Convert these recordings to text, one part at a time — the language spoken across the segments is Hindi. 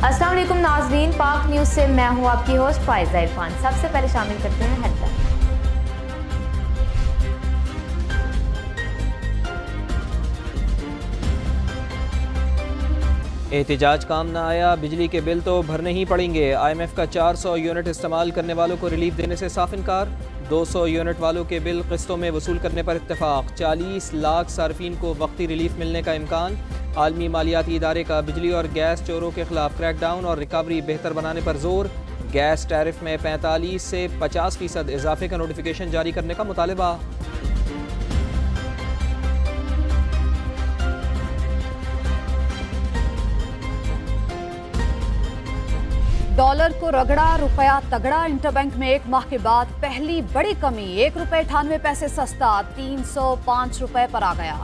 अस्सलाम वालेकुम नाज़रीन, पाक न्यूज़ से मैं हूँ आपकी होस्ट फायजा इरफान। सबसे पहले शामिल करते हैं हेडलाइन। एहतिजाज काम ना आया, बिजली के बिल तो भरने ही पड़ेंगे। IMF का 400 यूनिट इस्तेमाल करने वालों को रिलीफ देने से साफ इनकार। 200 यूनिट वालों के बिल किस्तों में वसूल करने पर इत्तेफाक। 40 लाख सार्फिन को वक्ती रिलीफ मिलने का इम्कान। आलमी मालियाती इदारे का बिजली और गैस चोरों के खिलाफ क्रैकडाउन और रिकवरी बेहतर बनाने पर जोर। गैस टैरिफ में 45 से 50% इजाफे का नोटिफिकेशन जारी करने का मुतालबा। डॉलर को रगड़ा, रुपया तगड़ा। इंटरबैंक में एक माह के बाद पहली बड़ी कमी। ₹1.98 सस्ता 305 रुपए पर आ गया।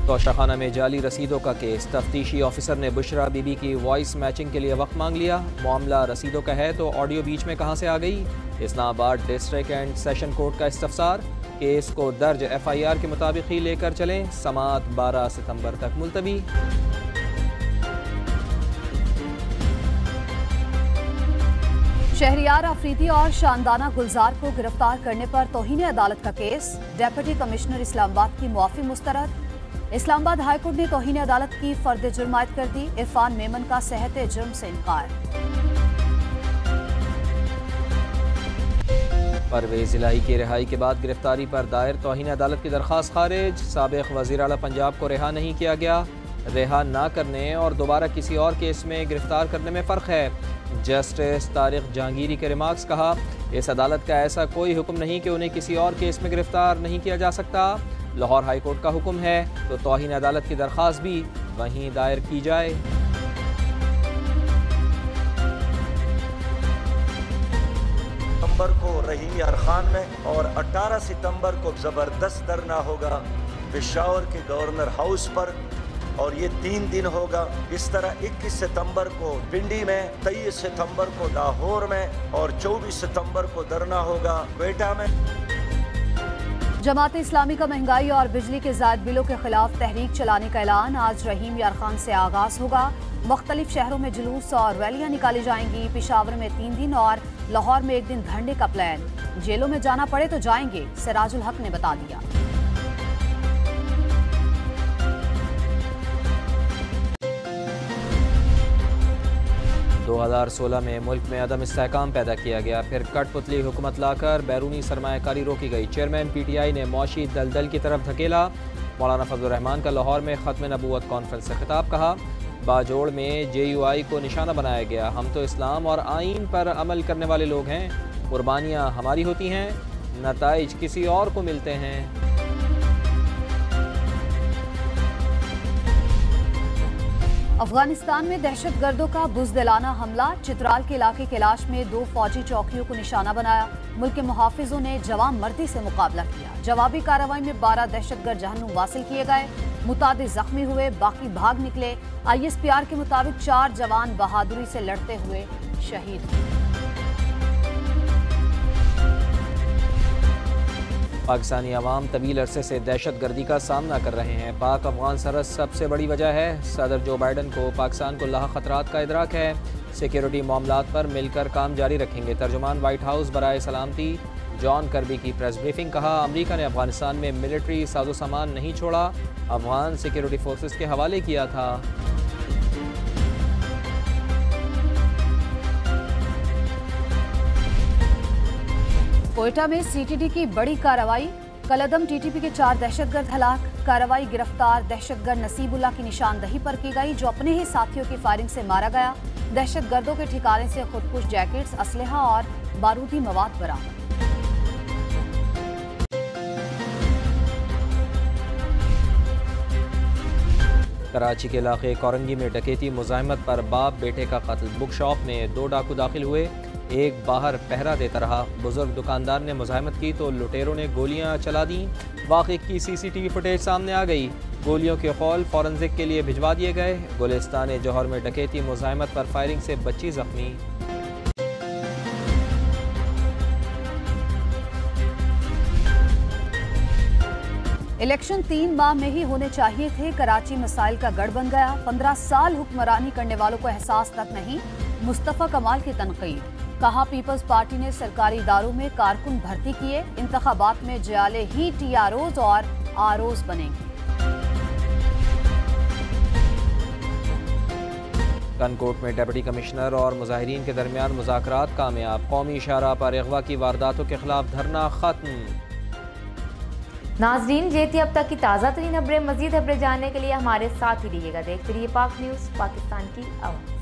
तोशाखाना में जाली रसीदों का केस। तफ्तीशी ऑफिसर ने बुशरा बीबी की वॉइस मैचिंग के लिए वक्त मांग लिया। मामला रसीदों का है तो ऑडियो बीच में कहां से आ गई। Islamabad district and session court का इस्तफसार। केस को दर्ज FIR के मुताबिक ही लेकर चलें। समाअत 12 सितंबर तक मुलतवी। शहरियार अफरीदी और शानदाना गुलजार को गिरफ्तार करने पर तौहीन अदालत का केस। डेप्यूटी कमिश्नर इस्लामाबाद की मुआफी मुस्तरद। इस्लामाबाद हाईकोर्ट ने तौहीन अदालत की फर्द जुर्म आयद कर दी। इरफान मेमन का सेहत जुर्म से इनकार। परवेज इलाही की रिहाई के बाद गिरफ्तारी पर दायर तौहीन अदालत की दरख्वास्त खारिज। साबिक वज़ीर आला पंजाब को रिहा नहीं किया गया। रिहा ना करने और दोबारा किसी और केस में गिरफ्तार करने में फ़र्क है। जस्टिस तारिक जहांगीरी के रिमार्क्स। कहा, इस अदालत का ऐसा कोई हुक्म नहीं कि उन्हें किसी और केस में गिरफ्तार नहीं किया जा सकता। लाहौर हाई कोर्ट का हुक्म है तो तौहीन अदालत की दरख्वास्त भी वहीं दायर की जाए। सितंबर को रहीम यार खान में और 18 सितंबर को जबरदस्त धरना होगा पेशावर के गवर्नर हाउस पर और ये 3 दिन होगा। इस तरह 21 सितंबर को पिंडी में, 23 सितंबर को लाहौर में और 24 सितंबर को धरना होगा क्वेटा में। जमात इस्लामी का महंगाई और बिजली के ज़ायद बिलों के खिलाफ तहरीक चलाने का ऐलान। आज रहीम यार खान से आगाज होगा। मुख्तलिफ शहरों में जुलूस और रैलियां निकाली जाएंगी। पेशावर में 3 दिन और लाहौर में 1 दिन धरने का प्लान। जेलों में जाना पड़े तो जाएंगे, सिराजुल हक ने बता दिया। – 2016 में मुल्क में अदम इस्तेहकाम पैदा किया गया, फिर कठपुतली हुकूमत लाकर बैरूनी सरमायाकारी रोकी गई। चेयरमैन PTI ने मौशी दलदल की तरफ धकेला। मौलाना फजलुर रहमान का लाहौर में ख़त्म नबूवत कॉन्फ्रेंस से खिताब। कहा, बाजोड़ में JUI को निशाना बनाया गया। हम तो इस्लाम और आइन पर अमल करने वाले लोग हैं। कुर्बानियाँ हमारी होती हैं, नताइज किसी और को मिलते हैं। अफगानिस्तान में दहशतगर्दों का बुज़दिलाना हमला। चित्राल के इलाके कैलाश में 2 फौजी चौकियों को निशाना बनाया। मुल्क के मुहाफिजों ने जवान मर्दी से मुकाबला किया। जवाबी कार्रवाई में 12 दहशतगर्द जहन्नुम वासिल किए गए। मुतादिद जख्मी हुए, बाकी भाग निकले। ISPR के मुताबिक 4 जवान बहादुरी से लड़ते हुए शहीद हुए। पाकिस्तानी अवाम तवील अरसे से दहशत गर्दी का सामना कर रहे हैं। पाक अफगान सरहद सबसे बड़ी वजह है। सदर जो बाइडन को पाकिस्तान को लाह खतरात का इदराक है। सिक्योरिटी मामलात पर मिलकर काम जारी रखेंगे। तर्जुमान व्हाइट हाउस बराए सलामती जॉन कर्बी की प्रेस ब्रीफिंग। कहा, अमरीका ने अफगानिस्तान में मिलिट्री साजो सामान नहीं छोड़ा, अफगान सिक्योरिटी फोर्सेस के हवाले किया था। कोयटा में CTD की बड़ी कार्रवाई। कलदम TTP के 4 दहशतगर्द हलाक। कार्रवाई गिरफ्तार दहशतगर्द नसीबुल्लाह की निशानदही पर की गई, जो अपने ही साथियों की फायरिंग से मारा गया। दहशतगर्दों के ठिकाने से खुदकुश जैकेट्स, असलहा और बारूदी मवाद बरामद। कराची के इलाके कोरंगी में डकैती मुज़ाहमत पर बाप बेटे का कत्ल। बुक शॉप में 2 डाकू दाखिल हुए, एक बाहर पहरा देता रहा। बुजुर्ग दुकानदार ने मुज़ाहमत की तो लुटेरों ने गोलियां चला दी। वाक़े की CCTV फुटेज सामने आ गई। गोलियों के खौल फॉरेंसिक के लिए भिजवा दिए गए। गुलिस्तान जौहर में डकैती मुज़ाहमत पर फायरिंग से बच्ची जख्मी। इलेक्शन 3 माह में ही होने चाहिए थे, कराची मसाइल का गढ़ बन गया। 15 साल हुक्मरानी करने वालों को एहसास तक नहीं, मुस्तफा कमाल की तनकीद। कहा पीपल्स पार्टी ने सरकारी इदारों में कारकुन भर्ती किए, इंतखाबात में जाले ही TROs और ROs बनेंगे। कनकोट में डिप्टी कमिश्नर और मुजाहिरीन के दरमियान मुज़ाकरात कामयाब, कौमी इशारा पर अगवा की वारदातों के खिलाफ धरना खत्म। नाजरीन, ये थी अब तक की ताज़ा तरीन खबरें। मजीद खबरें जानने के लिए हमारे साथ ही रहिएगा। देखते रहिए पाक न्यूज़, पाकिस्तान की आवाज़।